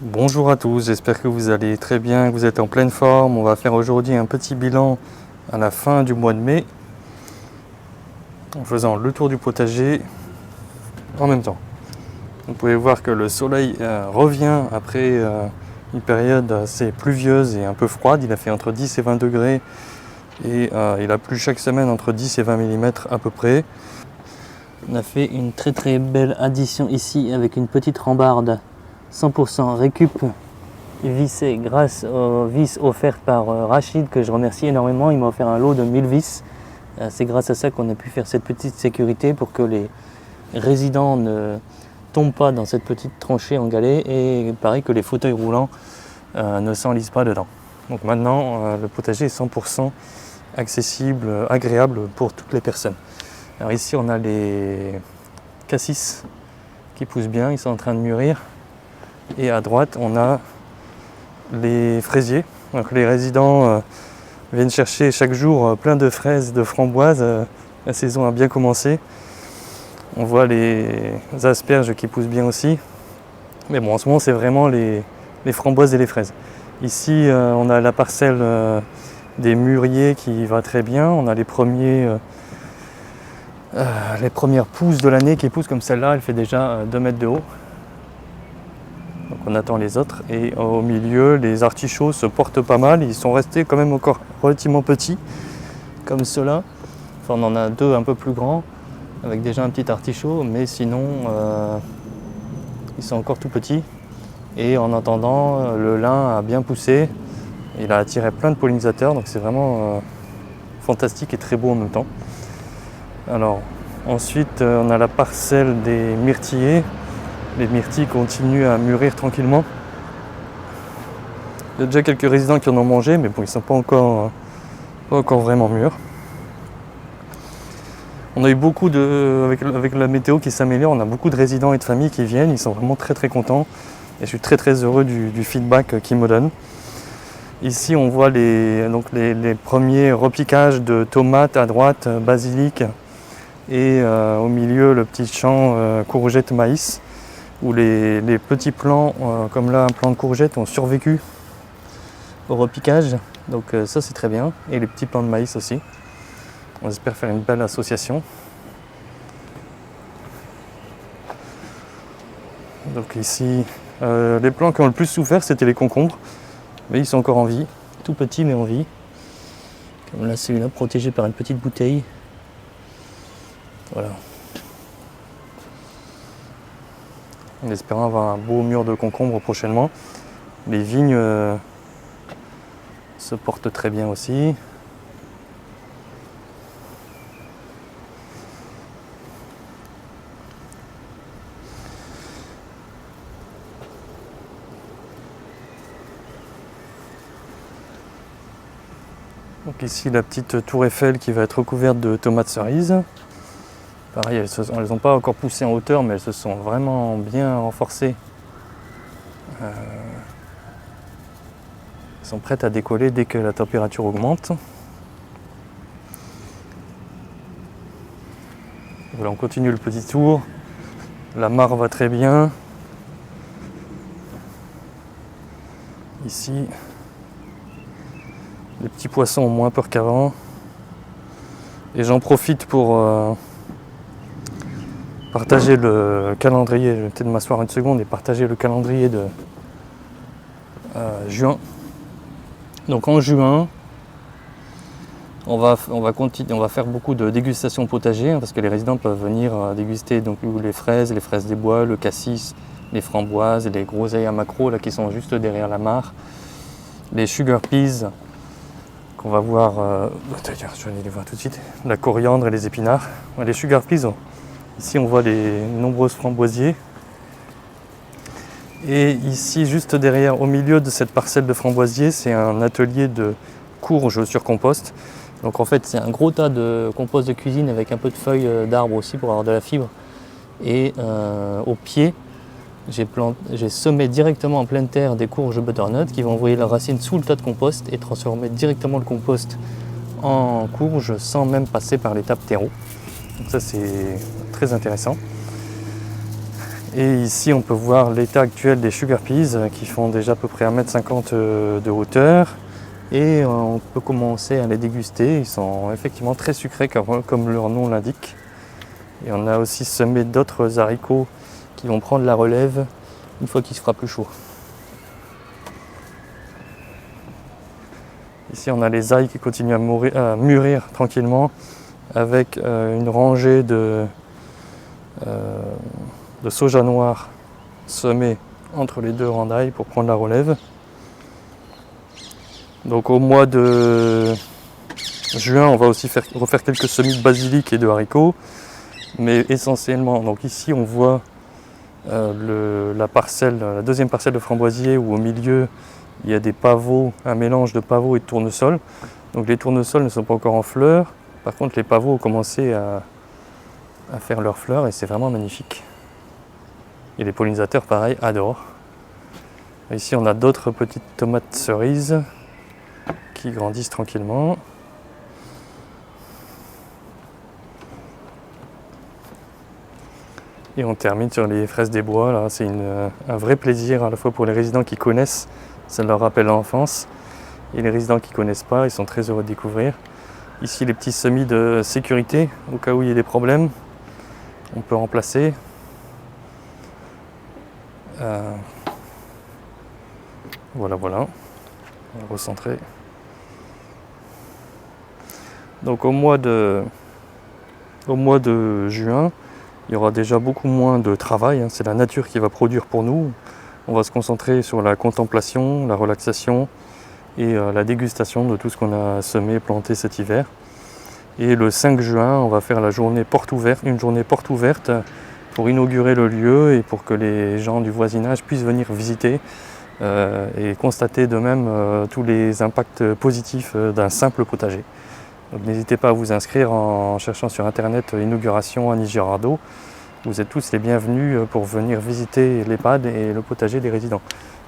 Bonjour à tous, j'espère que vous allez très bien, que vous êtes en pleine forme. On va faire aujourd'hui un petit bilan à la fin du mois de mai en faisant le tour du potager en même temps. Vous pouvez voir que le soleil revient après une période assez pluvieuse et un peu froide. Il a fait entre 10 et 20 degrés et il a plu chaque semaine entre 10 et 20 mm à peu près. On a fait une très belle addition ici avec une petite rambarde 100% récup vissée grâce aux vis offertes par Rachid, que je remercie énormément. Il m'a offert un lot de 1000 vis. C'est grâce à ça qu'on a pu faire cette petite sécurité pour que les résidents ne tombent pas dans cette petite tranchée en galets, et pareil que les fauteuils roulants ne s'enlisent pas dedans. Donc maintenant le potager est 100% accessible, agréable pour toutes les personnes. Alors ici on a les cassis qui poussent bien, ils sont en train de mûrir. Et à droite on a les fraisiers. Donc les résidents viennent chercher chaque jour plein de fraises, de framboises. La saison a bien commencé. On voit les asperges qui poussent bien aussi. Mais bon, en ce moment c'est vraiment les framboises et les fraises. Ici on a la parcelle des mûriers qui va très bien. On a les premières pousses de l'année qui poussent, comme celle-là, elle fait déjà 2 mètres de haut. Donc on attend les autres, et au milieu les artichauts se portent pas mal. Ils sont restés quand même encore relativement petits comme ceux-là. Enfin, on en a 2 un peu plus grands avec déjà un petit artichaut, mais sinon ils sont encore tout petits. Et en attendant, le lin a bien poussé, il a attiré plein de pollinisateurs, donc c'est vraiment fantastique et très beau en même temps. Alors ensuite on a la parcelle des myrtillers. Les myrtilles continuent à mûrir tranquillement. Il y a déjà quelques résidents qui en ont mangé, mais bon, ils ne sont pas encore vraiment mûrs. On a eu beaucoup avec la météo qui s'améliore, on a beaucoup de résidents et de familles qui viennent, ils sont vraiment très contents. Et je suis très heureux du feedback qu'ils me donnent. Ici on voit les premiers repiquages de tomates à droite, basilic, et au milieu le petit champ courgettes maïs, où les petits plants, comme là un plant de courgettes, ont survécu au repiquage. Donc ça c'est très bien. Et les petits plants de maïs aussi. On espère faire une belle association. Donc ici, les plants qui ont le plus souffert, c'était les concombres. Mais ils sont encore en vie. Tout petits mais en vie. Comme là celui-là, protégé par une petite bouteille. Voilà. En espérant avoir un beau mur de concombres prochainement. Les vignes se portent très bien aussi. Donc ici la petite tour Eiffel qui va être recouverte de tomates cerises. Pareil, elles n'ont pas encore poussé en hauteur, mais elles se sont vraiment bien renforcées. Elles sont prêtes à décoller dès que la température augmente. Voilà, on continue le petit tour. La mare va très bien. Ici, les petits poissons ont moins peur qu'avant. Et j'en profite pour partager le calendrier. Je vais peut-être m'asseoir une seconde et partager le calendrier de juin. Donc en juin, on va faire beaucoup de dégustations potager, parce que les résidents peuvent venir déguster donc les fraises des bois, le cassis, les framboises, les groseilles à maquereau là qui sont juste derrière la mare, les sugar peas qu'on va voir. Je vais aller les voir tout de suite. La coriandre et les épinards. Les sugar peas. Ici on voit les nombreuses framboisiers. Et ici juste derrière, au milieu de cette parcelle de framboisiers, c'est un atelier de courges sur compost. Donc en fait c'est un gros tas de compost de cuisine avec un peu de feuilles d'arbre aussi pour avoir de la fibre. Et au pied, j'ai semé directement en pleine terre des courges butternut qui vont envoyer leurs racines sous le tas de compost et transformer directement le compost en courges sans même passer par l'étape terreau. Donc ça c'est très intéressant. Et ici on peut voir l'état actuel des sugar peas qui font déjà à peu près 1,50 m de hauteur. Et on peut commencer à les déguster. Ils sont effectivement très sucrés comme leur nom l'indique. Et on a aussi semé d'autres haricots qui vont prendre la relève une fois qu'il se fera plus chaud. Ici on a les ails qui continuent à mûrir tranquillement avec une rangée de soja noir semé entre les deux rangs d'ail pour prendre la relève. Donc au mois de juin, on va aussi refaire quelques semis de basilic et de haricots, mais essentiellement, donc ici on voit la deuxième parcelle de framboisier où au milieu il y a des pavots, un mélange de pavots et de tournesol. Donc les tournesols ne sont pas encore en fleurs, par contre les pavots ont commencé à faire leurs fleurs et c'est vraiment magnifique. Et les pollinisateurs pareil adorent. Ici on a d'autres petites tomates cerises qui grandissent tranquillement. Et on termine sur les fraises des bois. Là, c'est un vrai plaisir à la fois pour les résidents qui connaissent, ça leur rappelle l'enfance. Et les résidents qui ne connaissent pas, ils sont très heureux de découvrir. Ici les petits semis de sécurité, au cas où il y a des problèmes, on peut remplacer. Voilà, on va recentrer. Donc au mois de juin, il y aura déjà beaucoup moins de travail, hein. C'est la nature qui va produire pour nous. On va se concentrer sur la contemplation, la relaxation et la dégustation de tout ce qu'on a semé et planté cet hiver. Et le 5 juin, on va faire une journée porte ouverte pour inaugurer le lieu et pour que les gens du voisinage puissent venir visiter et constater de même tous les impacts positifs d'un simple potager. Donc n'hésitez pas à vous inscrire en cherchant sur internet inauguration Annie Girardot. Vous êtes tous les bienvenus pour venir visiter l'EHPAD et le potager des résidents.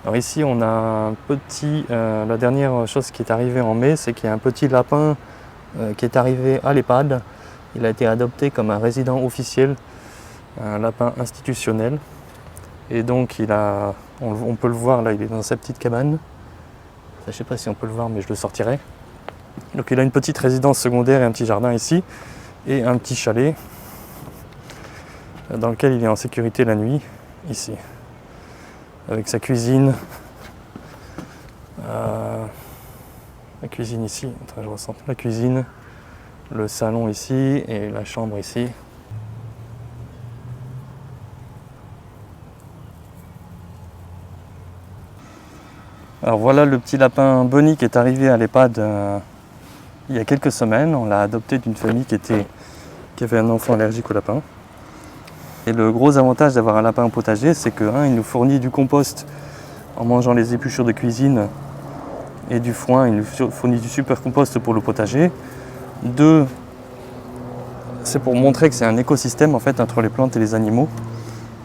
Alors ici on a la dernière chose qui est arrivée en mai, c'est qu'il y a un petit lapin qui est arrivé à l'EHPAD. Il a été adopté comme un résident officiel, un lapin institutionnel. Et donc on peut le voir là, il est dans sa petite cabane. Je ne sais pas si on peut le voir mais je le sortirai. Donc il a une petite résidence secondaire et un petit jardin ici, et un petit chalet dans lequel il est en sécurité la nuit, ici, avec sa cuisine. La cuisine ici, attends, je ressens la cuisine, le salon ici et la chambre ici. Alors voilà le petit lapin Bonnie qui est arrivé à l'EHPAD il y a quelques semaines. On l'a adopté d'une famille qui avait un enfant allergique au lapin. Et le gros avantage d'avoir un lapin au potager, c'est que il nous fournit du compost en mangeant les épluchures de cuisine et du foin. Il nous fournit du super compost pour le potager. 2, c'est pour montrer que c'est un écosystème en fait entre les plantes et les animaux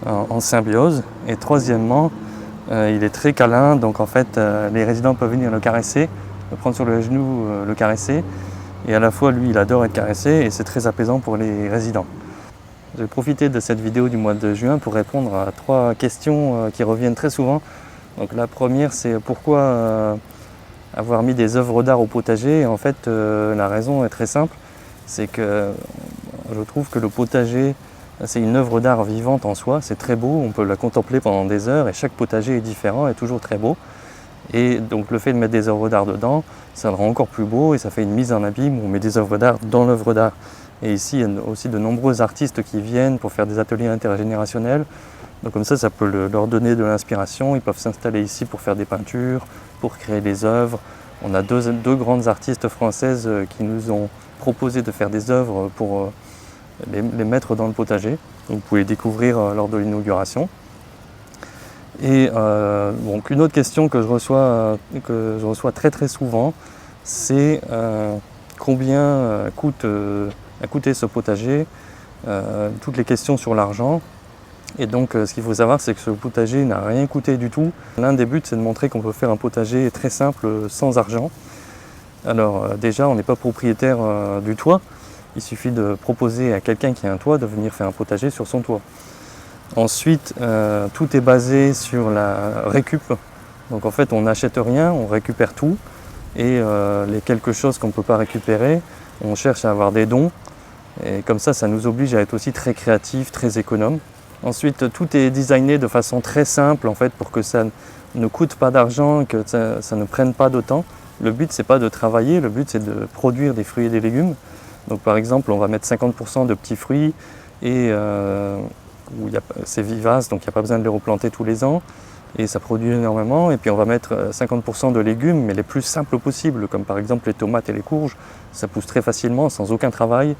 en symbiose. Et troisièmement, il est très câlin, donc en fait les résidents peuvent venir le caresser, le prendre sur le genou, le caresser. Et à la fois lui il adore être caressé et c'est très apaisant pour les résidents. Je vais profiter de cette vidéo du mois de juin pour répondre à 3 questions qui reviennent très souvent. Donc la première c'est pourquoi avoir mis des œuvres d'art au potager. En fait la raison est très simple, c'est que je trouve que le potager c'est une œuvre d'art vivante en soi, c'est très beau, on peut la contempler pendant des heures et chaque potager est différent et toujours très beau. Et donc le fait de mettre des œuvres d'art dedans, ça le rend encore plus beau et ça fait une mise en abîme où on met des œuvres d'art dans l'œuvre d'art. Et ici, il y a aussi de nombreux artistes qui viennent pour faire des ateliers intergénérationnels. Donc comme ça peut leur donner de l'inspiration. Ils peuvent s'installer ici pour faire des peintures, pour créer des œuvres. On a deux grandes artistes françaises qui nous ont proposé de faire des œuvres pour les mettre dans le potager. Donc vous pouvez les découvrir lors de l'inauguration. Et donc une autre question que je reçois très très souvent, c'est combien a coûté ce potager, toutes les questions sur l'argent. Et donc ce qu'il faut savoir, c'est que ce potager n'a rien coûté du tout. L'un des buts, c'est de montrer qu'on peut faire un potager très simple, sans argent. Alors déjà, on n'est pas propriétaire du toit. Il suffit de proposer à quelqu'un qui a un toit de venir faire un potager sur son toit. Ensuite, tout est basé sur la récup. Donc en fait, on n'achète rien, on récupère tout. Et les quelque chose qu'on ne peut pas récupérer, on cherche à avoir des dons. Et comme ça nous oblige à être aussi très créatif, très économe. Ensuite, tout est designé de façon très simple en fait, pour que ça ne coûte pas d'argent, que ça ne prenne pas de temps. Le but, c'est pas de travailler, le but, c'est de produire des fruits et des légumes. Donc par exemple, on va mettre 50% de petits fruits et c'est vivace, donc il n'y a pas besoin de les replanter tous les ans. Et ça produit énormément. Et puis on va mettre 50% de légumes, mais les plus simples possibles, comme par exemple les tomates et les courges. Ça pousse très facilement, sans aucun travail.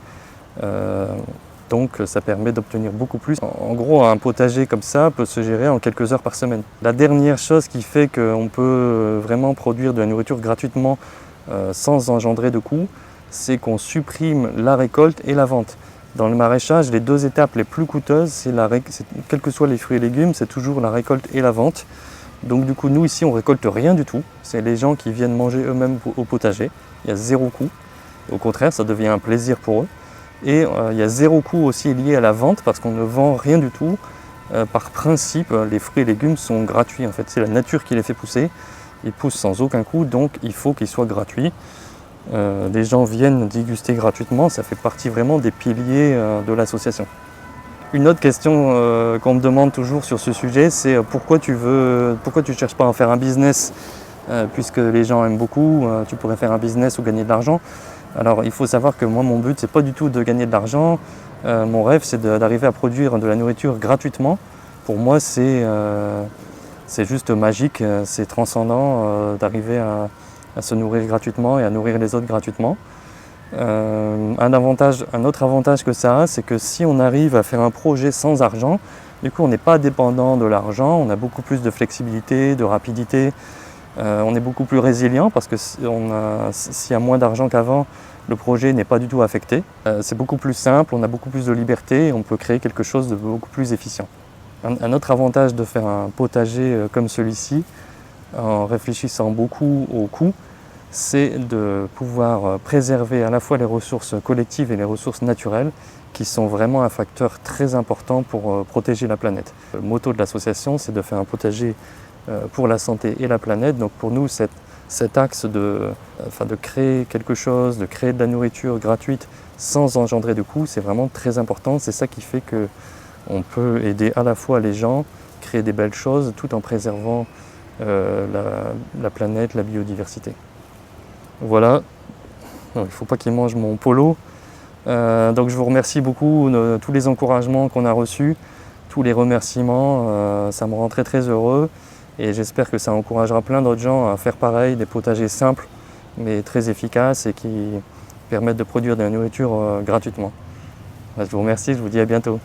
Donc ça permet d'obtenir beaucoup plus. En gros, un potager comme ça peut se gérer en quelques heures par semaine. La dernière chose qui fait qu'on peut vraiment produire de la nourriture gratuitement sans engendrer de coûts, c'est qu'on supprime la récolte et la vente. Dans le maraîchage, les deux étapes les plus coûteuses, quels que soient les fruits et légumes, c'est toujours la récolte et la vente. Donc du coup, nous ici, on récolte rien du tout. C'est les gens qui viennent manger eux-mêmes au potager. Il y a zéro coût. Au contraire, ça devient un plaisir pour eux. Et il y a zéro coût aussi lié à la vente parce qu'on ne vend rien du tout. Par principe, les fruits et légumes sont gratuits. En fait, c'est la nature qui les fait pousser. Ils poussent sans aucun coût, donc il faut qu'ils soient gratuits. Les gens viennent déguster gratuitement, ça fait partie vraiment des piliers de l'association. Une autre question qu'on me demande toujours sur ce sujet, c'est pourquoi tu ne cherches pas à faire un business puisque les gens aiment beaucoup, tu pourrais faire un business ou gagner de l'argent. Alors il faut savoir que moi mon but c'est pas du tout de gagner de l'argent, mon rêve c'est d'arriver à produire de la nourriture gratuitement. Pour moi c'est juste magique, c'est transcendant d'arriver à se nourrir gratuitement et à nourrir les autres gratuitement. Un autre avantage que ça a, c'est que si on arrive à faire un projet sans argent, du coup on n'est pas dépendant de l'argent, on a beaucoup plus de flexibilité, de rapidité, on est beaucoup plus résilient parce que s'il y a moins d'argent qu'avant, le projet n'est pas du tout affecté. C'est beaucoup plus simple, on a beaucoup plus de liberté et on peut créer quelque chose de beaucoup plus efficient. Un autre avantage de faire un potager comme celui-ci, en réfléchissant beaucoup au coût, c'est de pouvoir préserver à la fois les ressources collectives et les ressources naturelles qui sont vraiment un facteur très important pour protéger la planète. Le motto de l'association, c'est de faire un potager pour la santé et la planète. Donc pour nous, cet axe de créer quelque chose, de créer de la nourriture gratuite sans engendrer de coûts, c'est vraiment très important. C'est ça qui fait qu'on peut aider à la fois les gens, créer des belles choses tout en préservant la planète, la biodiversité. Voilà, il ne faut pas qu'il mange mon polo. Donc je vous remercie beaucoup de tous les encouragements qu'on a reçus, tous les remerciements, ça me rend très très heureux et j'espère que ça encouragera plein d'autres gens à faire pareil, des potagers simples mais très efficaces et qui permettent de produire de la nourriture gratuitement. Je vous remercie, je vous dis à bientôt.